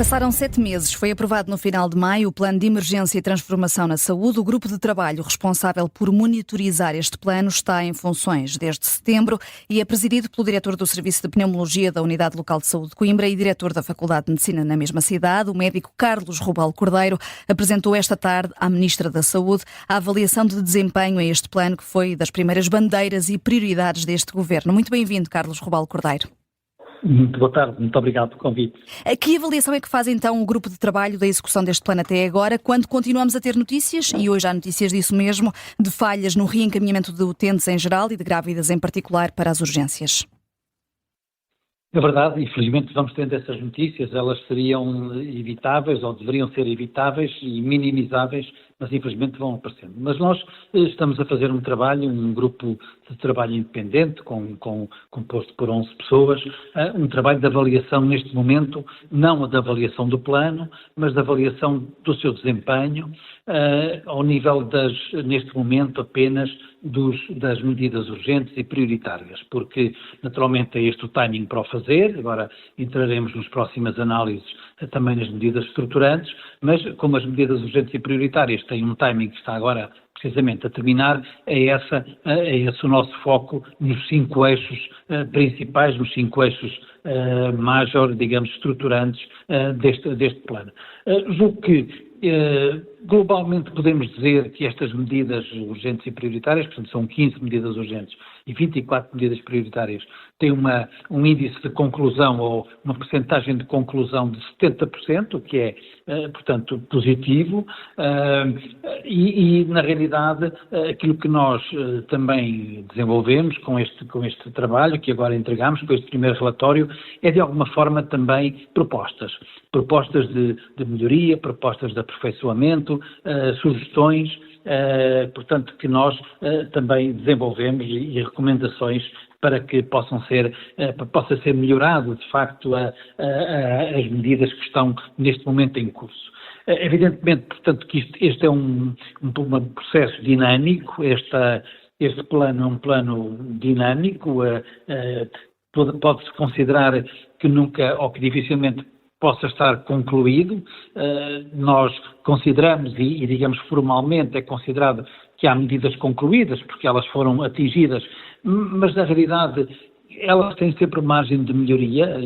Passaram 7 meses. Foi aprovado no final de maio o Plano de Emergência e Transformação na Saúde. O grupo de trabalho responsável por monitorizar este plano está em funções desde setembro e é presidido pelo diretor do Serviço de Pneumologia da Unidade Local de Saúde de Coimbra e diretor da Faculdade de Medicina na mesma cidade. O médico Carlos Rubal Cordeiro apresentou esta tarde à Ministra da Saúde a avaliação de desempenho a este plano, que foi das primeiras bandeiras e prioridades deste governo. Muito bem-vindo, Carlos Rubal Cordeiro. Muito boa tarde, muito obrigado pelo convite. Que avaliação é que faz então o grupo de trabalho da execução deste plano até agora, quando continuamos a ter notícias, e hoje há notícias disso mesmo, de falhas no reencaminhamento de utentes em geral e de grávidas em particular para as urgências? É verdade, infelizmente vamos tendo essas notícias, elas seriam evitáveis ou deveriam ser evitáveis e minimizáveis, mas infelizmente vão aparecendo. Mas nós estamos a fazer um trabalho, um grupo de trabalho independente, composto por 11 pessoas, um trabalho de avaliação neste momento, não a da avaliação do plano, mas da avaliação do seu desempenho, ao nível neste momento apenas das medidas urgentes e prioritárias, porque naturalmente é este o timing para o fazer, agora entraremos nas próximas análises também nas medidas estruturantes, mas como as medidas urgentes e prioritárias têm um timing que está agora precisamente a terminar, é esse o nosso foco nos 5 eixos principais, nos 5 eixos major, digamos, estruturantes deste plano. Julgo que globalmente podemos dizer que estas medidas urgentes e prioritárias, portanto são 15 medidas urgentes e 24 medidas prioritárias, têm um índice de conclusão ou uma percentagem de conclusão de 70%, o que é, portanto, positivo, e na realidade aquilo que nós também desenvolvemos com este trabalho que agora entregamos, com este primeiro relatório, é de alguma forma também propostas de melhoria, propostas de aperfeiçoamento, sugestões, portanto, que nós também desenvolvemos e recomendações para que possa ser melhorado, de facto, as medidas que estão neste momento em curso. Evidentemente, portanto, que este é um processo dinâmico, este plano é um plano dinâmico, pode-se considerar que nunca, ou que dificilmente possa estar concluído. Nós consideramos, e digamos formalmente é considerado que há medidas concluídas, porque elas foram atingidas, mas na realidade elas têm sempre margem de melhoria.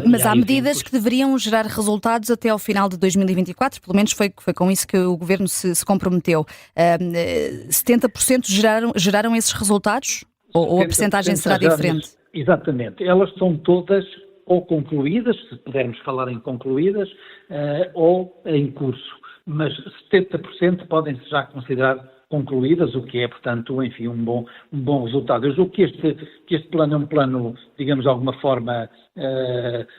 Mas há medidas que deveriam gerar resultados até ao final de 2024, pelo menos foi com isso que o Governo se comprometeu. 70% geraram esses resultados? Ou a percentagem será diferente? Exatamente, elas são todas ou concluídas, se pudermos falar em concluídas, ou em curso, mas 70% podem-se já considerar concluídas, o que é, portanto, enfim, um bom resultado. Eu julgo que este plano é um plano, digamos, de alguma forma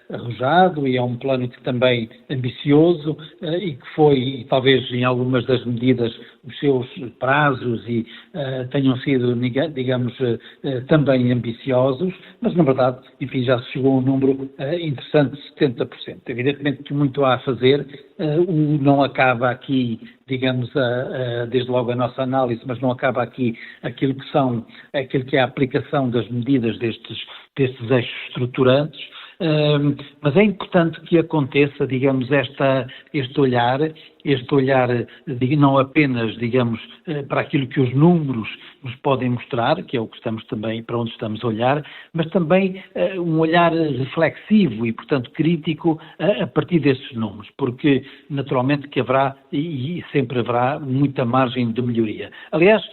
arrojado, e é um plano que também ambicioso, e que foi, talvez, em algumas das medidas, os seus prazos tenham sido, digamos, também ambiciosos, mas, na verdade, enfim, já se chegou a um número interessante de 70%. Evidentemente que muito há a fazer, não acaba aqui, digamos, desde logo a nossa análise, mas não acaba aqui aquilo que é a aplicação das medidas destes eixos estruturantes, mas é importante que aconteça, digamos, este olhar, não apenas, digamos, para aquilo que os números nos podem mostrar, que é o que estamos também, para onde estamos a olhar, mas também um olhar reflexivo e, portanto, crítico a partir desses números, porque naturalmente que haverá e sempre haverá muita margem de melhoria. Aliás,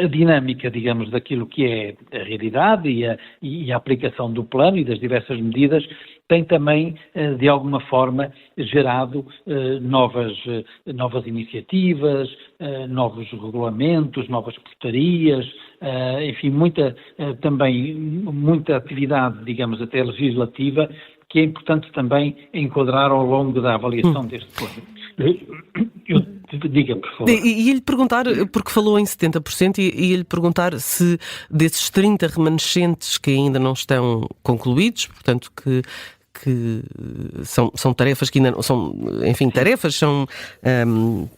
a dinâmica, digamos, daquilo que é a realidade e a aplicação do plano e das diversas medidas tem também, de alguma forma, gerado novas iniciativas, novos regulamentos, novas portarias, enfim, muita atividade, digamos, até legislativa, que é importante também enquadrar ao longo da avaliação deste plano. Diga, por favor. E lhe perguntar, porque falou em 70%, e lhe perguntar se desses 30 remanescentes que ainda não estão concluídos, portanto que são tarefas que ainda não são, enfim, são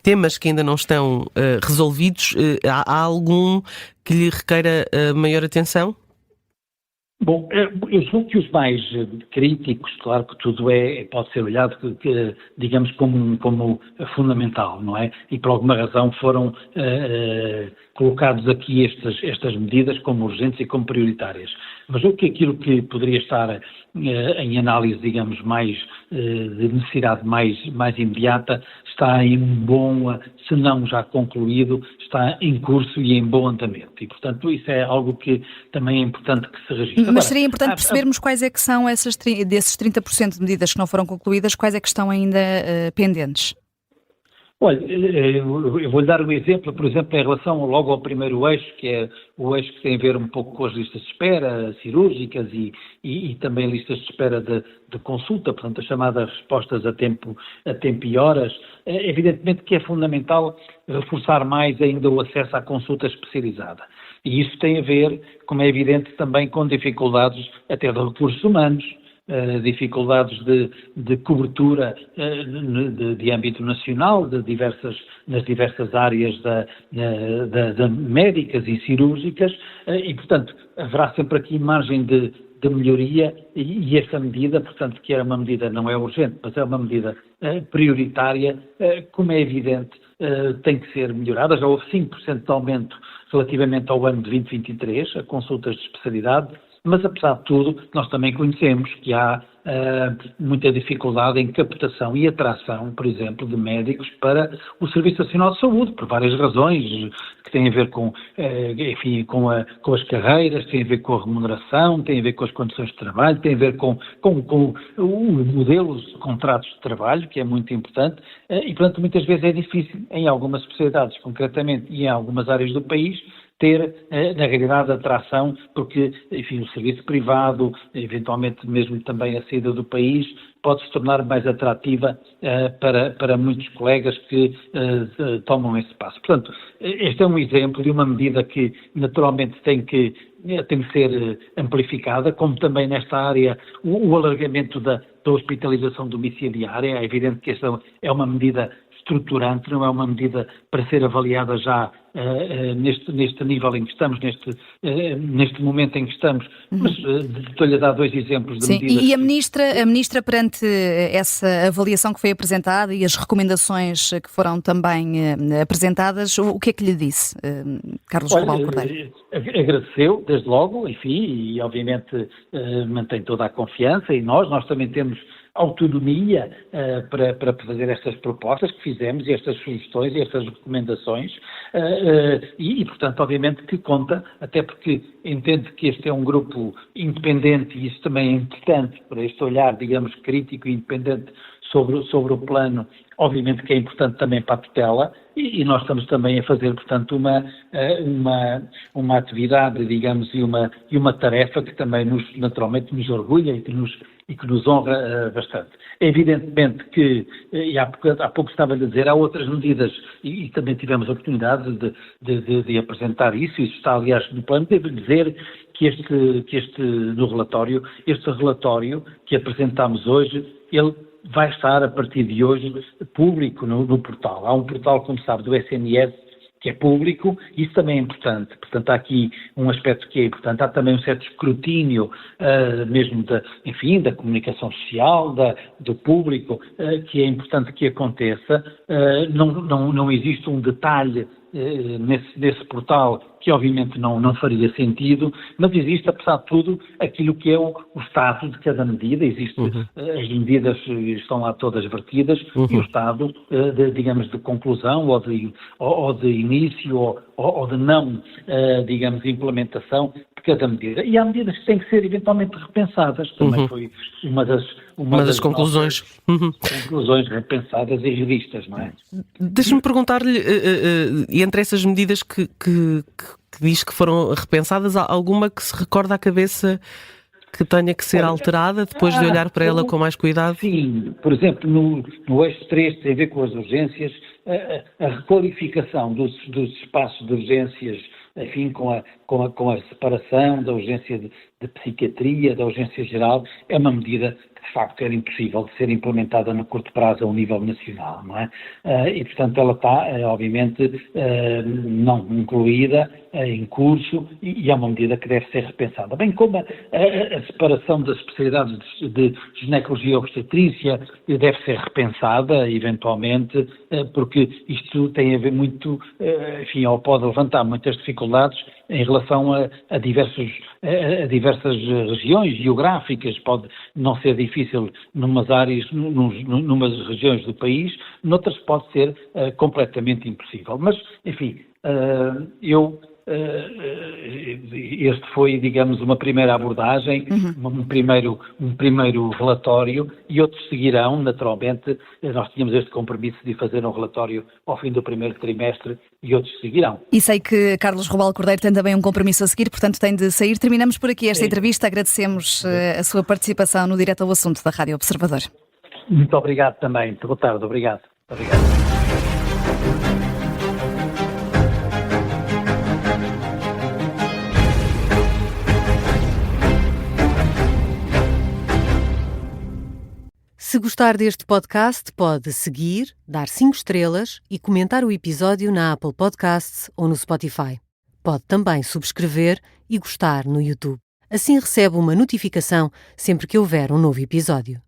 temas que ainda não estão resolvidos, há algum que lhe requeira maior atenção? Bom, eu julgo que os mais críticos, claro que tudo pode ser olhado, digamos, como fundamental, não é? E por alguma razão foram colocados aqui estas medidas como urgentes e como prioritárias. Mas julgo que aquilo que poderia estar em análise, digamos, mais de necessidade mais imediata, está em bom, se não já concluído, está em curso e em bom andamento. E, portanto, isso é algo que também é importante que se registre. Mas seria importante percebermos quais é que são desses 30% de medidas que não foram concluídas, quais é que estão ainda pendentes? Olha, eu vou-lhe dar um exemplo, por exemplo, em relação logo ao primeiro eixo, que é o eixo que tem a ver um pouco com as listas de espera cirúrgicas e também listas de espera de consulta, portanto, as chamadas respostas a tempo e horas. Evidentemente que é fundamental reforçar mais ainda o acesso à consulta especializada. E isso tem a ver, como é evidente, também com dificuldades até de recursos humanos, dificuldades de cobertura de âmbito nacional, nas diversas áreas médicas e cirúrgicas, e, portanto, haverá sempre aqui margem de melhoria e esta medida, portanto, que era uma medida, não é urgente, mas é uma medida prioritária, como é evidente, tem que ser melhorada. Já houve 5% de aumento relativamente ao ano de 2023, a consultas de especialidade, mas, apesar de tudo, nós também conhecemos que há muita dificuldade em captação e atração, por exemplo, de médicos para o Serviço Nacional de Saúde, por várias razões, que têm a ver com as carreiras, têm a ver com a remuneração, têm a ver com as condições de trabalho, têm a ver com o modelo de contratos de trabalho, que é muito importante, e, portanto, muitas vezes é difícil, em algumas especialidades concretamente e em algumas áreas do país, ter, na realidade, atração, porque, enfim, o serviço privado, eventualmente mesmo também a saída do país, pode se tornar mais atrativa para muitos colegas que tomam esse passo. Portanto, este é um exemplo de uma medida que, naturalmente, tem que ser amplificada, como também nesta área o alargamento da hospitalização domiciliária. É evidente que esta é uma medida estruturante, não é uma medida para ser avaliada já neste nível em que estamos, neste momento em que estamos, mas estou-lhe a dar dois exemplos de medidas. Sim, e a Ministra, perante essa avaliação que foi apresentada e as recomendações que foram também apresentadas, o que é que lhe disse, Carlos Romão Cordeiro? Agradeceu, desde logo, enfim, e obviamente mantém toda a confiança, e nós também temos autonomia para fazer estas propostas que fizemos, e estas sugestões e estas recomendações, e, portanto, obviamente que conta, até porque entende que este é um grupo independente, e isso também é importante para este olhar, digamos, crítico e independente sobre o plano, obviamente que é importante também para a tutela, e nós estamos também a fazer, portanto, uma atividade, digamos, e uma tarefa que também naturalmente nos orgulha e que nos honra bastante. Evidentemente que, e há pouco estava-lhe a dizer, há outras medidas, e também tivemos a oportunidade de apresentar isso está, aliás, no plano. Devo dizer que no relatório, este relatório que apresentámos hoje, ele vai estar, a partir de hoje, público no portal. Há um portal, como sabe, do SNS, que é público, isso também é importante. Portanto, há aqui um aspecto que é importante. Há também um certo escrutínio, mesmo da comunicação social, do público, que é importante que aconteça. Não existe um detalhe nesse portal que obviamente não faria sentido, mas existe, apesar de tudo, aquilo que é o estado de cada medida. As medidas estão lá todas vertidas, e o estado, digamos, de conclusão ou de início ou de não, digamos, implementação de cada medida. E há medidas que têm que ser eventualmente repensadas, também foi uma das conclusões. Conclusões repensadas e revistas, não é? Deixe-me perguntar-lhe, entre essas medidas que diz que foram repensadas, há alguma que se recorda à cabeça que tenha que ser alterada depois de olhar para ela com mais cuidado? Sim, por exemplo, no eixo 3 tem a ver com as urgências, a requalificação dos espaços de urgências, enfim, com a separação da urgência de psiquiatria, da urgência geral, é uma medida que de facto era impossível de ser implementada no curto prazo a um nível nacional, não é? E portanto ela está, obviamente, não incluída, em curso, e é uma medida que deve ser repensada. Bem como a separação das especialidades de ginecologia e obstetrícia deve ser repensada, eventualmente, porque isto tem a ver muito, enfim, ou pode levantar muitas dificuldades em relação a diversas regiões geográficas. Pode não ser difícil numas áreas, numas regiões do país, noutras pode ser completamente impossível. Mas, enfim, este foi, digamos, uma primeira abordagem, um primeiro relatório, e outros seguirão, naturalmente. Nós tínhamos este compromisso de fazer um relatório ao fim do primeiro trimestre e outros seguirão. E sei que Carlos Robal Cordeiro tem também um compromisso a seguir, portanto tem de sair. Terminamos por aqui esta entrevista. Agradecemos a sua participação no Direto ao Assunto da Rádio Observador. Muito obrigado também. Boa tarde. Obrigado. Se gostar deste podcast, pode seguir, dar 5 estrelas e comentar o episódio na Apple Podcasts ou no Spotify. Pode também subscrever e gostar no YouTube. Assim recebe uma notificação sempre que houver um novo episódio.